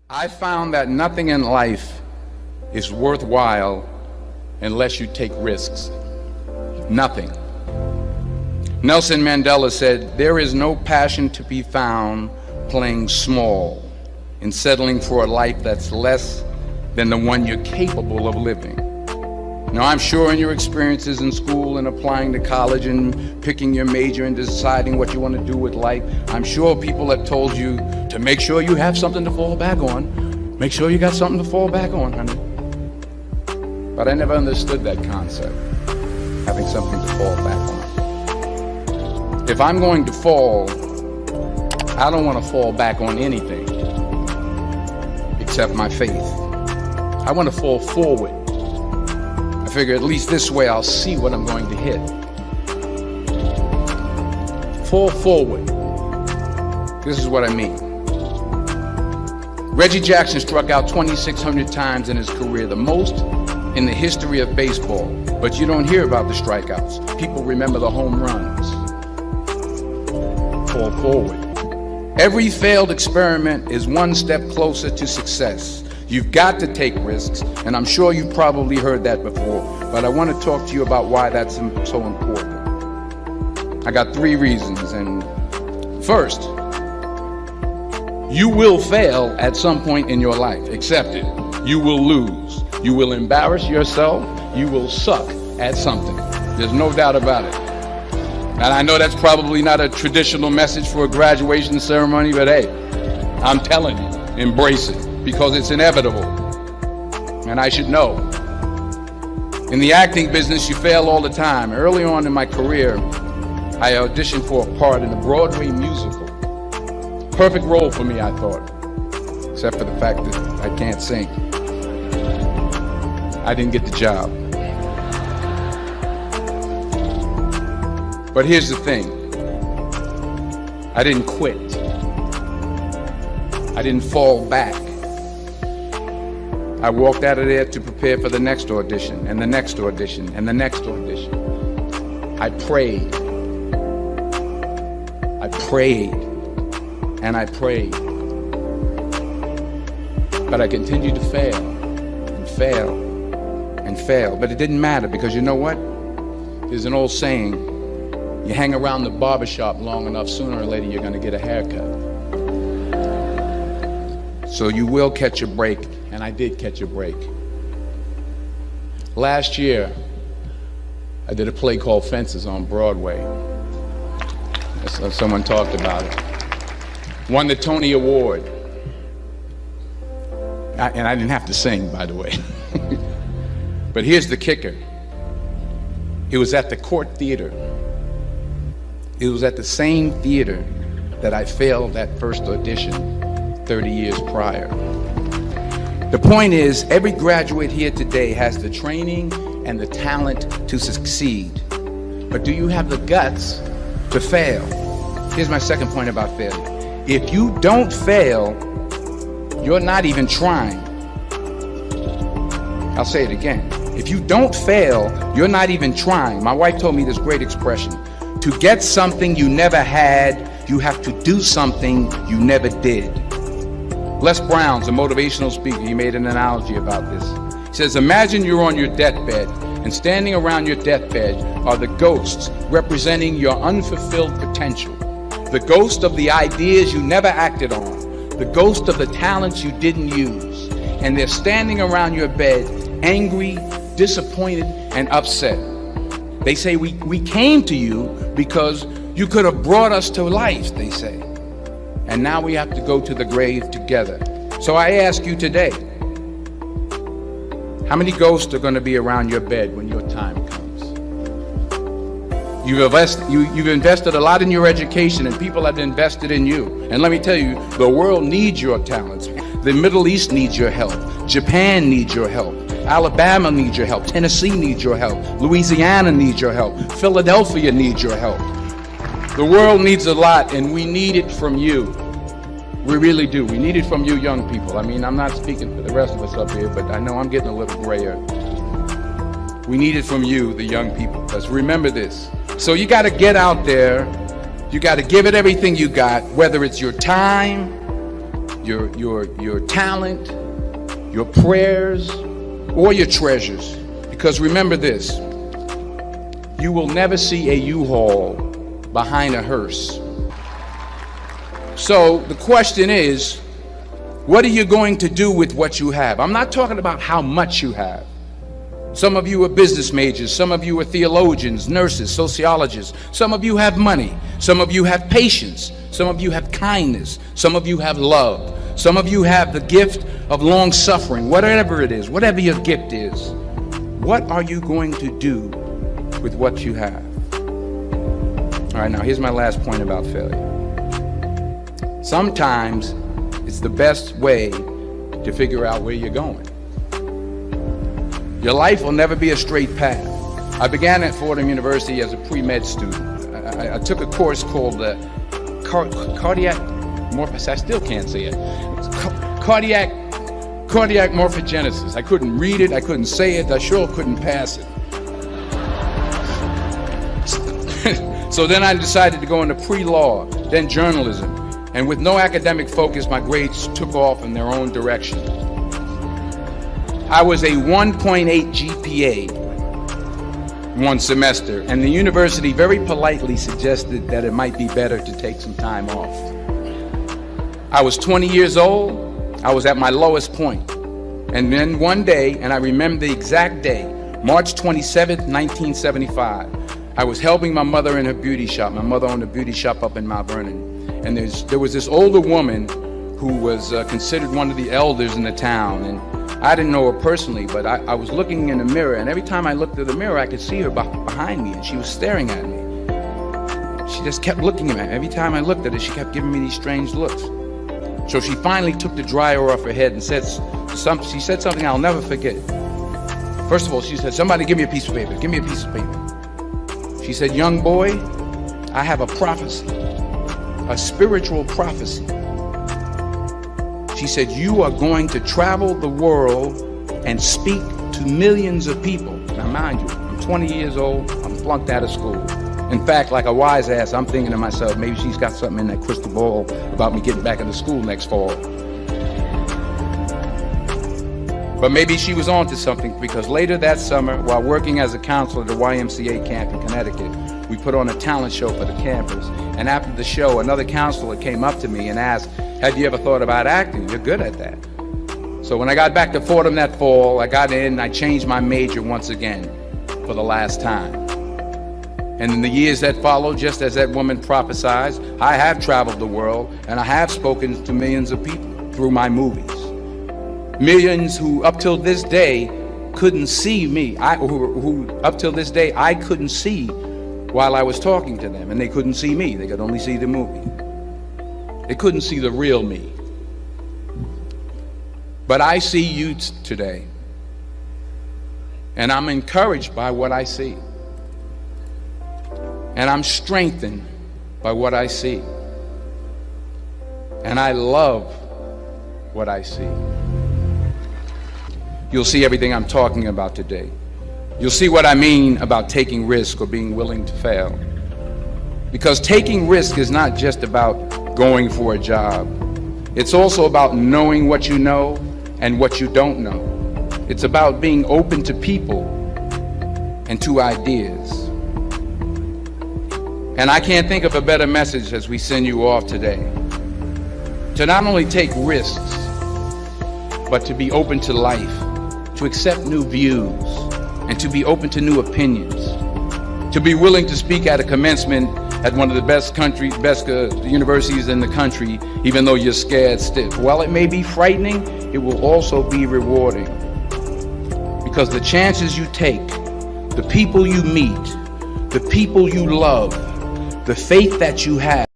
I found that nothing in life is worthwhile unless you take risks. Nothing. Nelson Mandela said, "There is no passion to be found playing small and settling for a life that's less than the one you're capable of living." Now, I'm sure in your experiences in school and applying to college and picking your major and deciding what you want to do with life, I'm sure people have told you to make sure you have something to fall back on. Make sure you got something to fall back on, honey. But I never understood that concept, having something to fall back on. If I'm going to fall, I don't want to fall back on anything except my faith. I want to fall forward. I figure at least this way I'll see what I'm going to hit. Fall forward. This is what I mean. Reggie Jackson struck out 2,600 times in his career, the most in the history of baseball. But you don't hear about the strikeouts. People remember the home runs. Fall forward. Every failed experiment is one step closer to success. You've got to take risks, and I'm sure you've probably heard that before, but I want to talk to you about why that's so important. I got 3 reasons, and first, you will fail at some point in your life. Accept it. You will lose. You will embarrass yourself. You will suck at something. There's no doubt about it. And I know that's probably not a traditional message for a graduation ceremony, but hey, I'm telling you, embrace it. Because it's inevitable, and I should know. In the acting business, you fail all the time. Early on in my career, I auditioned for a part in a Broadway musical. Perfect role for me, I thought, except for the fact that I can't sing. I didn't get the job. But here's the thing. I didn't quit. I didn't fall back. I walked out of there to prepare for the next audition, and the next audition, and the next audition. I prayed. I prayed. And I prayed. But I continued to fail, and fail, and fail. But it didn't matter, because you know what? There's an old saying, you hang around the barbershop long enough, sooner or later you're going to get a haircut. So you will catch a break. And I did catch a break. Last year, I did a play called Fences on Broadway. Someone talked about it. Won the Tony Award. And I didn't have to sing, by the way. But here's the kicker. It was at the Court Theater. It was at the same theater that I failed that first audition 30 years prior. The point is, every graduate here today has the training and the talent to succeed. But do you have the guts to fail? Here's my second point about failure. If you don't fail, you're not even trying. I'll say it again. If you don't fail, you're not even trying. My wife told me this great expression. To get something you never had, you have to do something you never did. Les Brown's a motivational speaker. He made an analogy about this. He says, imagine you're on your deathbed, and standing around your deathbed are the ghosts representing your unfulfilled potential. The ghost of the ideas you never acted on. The ghost of the talents you didn't use. And they're standing around your bed, angry, disappointed, and upset. They say, we came to you because you could have brought us to life, they say. And now we have to go to the grave together. So I ask you today, how many ghosts are going to be around your bed when your time comes? You've invested a lot in your education, and people have invested in you. And let me tell you, the world needs your talents. The Middle East needs your help. Japan needs your help. Alabama needs your help. Tennessee needs your help. Louisiana needs your help. Philadelphia needs your help. The world needs a lot, and we need it from you. We really do. We need it from you young people. I mean, I'm not speaking for the rest of us up here, but I know I'm getting a little grayer. We need it from you, the young people. Because remember this. So you got to get out there. You got to give it everything you got, whether it's your time, your talent, your prayers, or your treasures. Because remember this, you will never see a U-Haul behind a hearse. So the question is, what are you going to do with what you have? I'm not talking about how much you have. Some of you are business majors, some of you are theologians, nurses, sociologists. Some of you have money, some of you have patience, some of you have kindness, some of you have love, some of you have the gift of long suffering. Whatever it is, whatever your gift is, what are you going to do with what you have? All right, now here's my last point about failure. Sometimes it's the best way to figure out where you're going. Your life will never be a straight path. I began at Fordham University as a pre-med student. I took a course called cardiac morphogenesis. I still can't say it. Cardiac morphogenesis. I couldn't read it, I couldn't say it, I sure couldn't pass it. So then I decided to go into pre-law, then journalism. And with no academic focus, my grades took off in their own direction. I was a 1.8 GPA one semester, and the university very politely suggested that it might be better to take some time off. I was 20 years old, I was at my lowest point. And then one day, and I remember the exact day, March 27th, 1975, I was helping my mother in her beauty shop. My mother owned a beauty shop up in Mount Vernon. And there was this older woman who was considered one of the elders in the town. And I didn't know her personally, but I was looking in the mirror, and every time I looked at the mirror, I could see her behind me, and she was staring at me. She just kept looking at me. Every time I looked at her, she kept giving me these strange looks. So she finally took the dryer off her head and she said something I'll never forget. First of all, she said, "Somebody give me a piece of paper, give me a piece of paper." She said, "Young boy, I have a prophecy, a spiritual prophecy." She said, "You are going to travel the world and speak to millions of people." Now mind you, I'm 20 years old, I'm flunked out of school. In fact, like a wise ass, I'm thinking to myself, maybe she's got something in that crystal ball about me getting back into school next fall. But maybe she was onto something, because later that summer, while working as a counselor at the YMCA camp in Connecticut, we put on a talent show for the campers. And after the show, another counselor came up to me and asked, "Have you ever thought about acting? You're good at that." So when I got back to Fordham that fall, I got in and I changed my major once again for the last time. And in the years that followed, just as that woman prophesied, I have traveled the world and I have spoken to millions of people through my movies. Millions who up till this day couldn't see me, who up till this day I couldn't see while I was talking to them, and they couldn't see me, they could only see the movie. They couldn't see the real me. But I see you today, and I'm encouraged by what I see. And I'm strengthened by what I see. And I love what I see. You'll see everything I'm talking about today. You'll see what I mean about taking risk or being willing to fail. Because taking risk is not just about going for a job. It's also about knowing what you know and what you don't know. It's about being open to people and to ideas. And I can't think of a better message as we send you off today. To not only take risks, but to be open to life, to accept new views, and to be open to new opinions. To be willing to speak at a commencement at one of the best universities in the country, even though you're scared stiff. While it may be frightening, it will also be rewarding. Because the chances you take, the people you meet, the people you love, the faith that you have,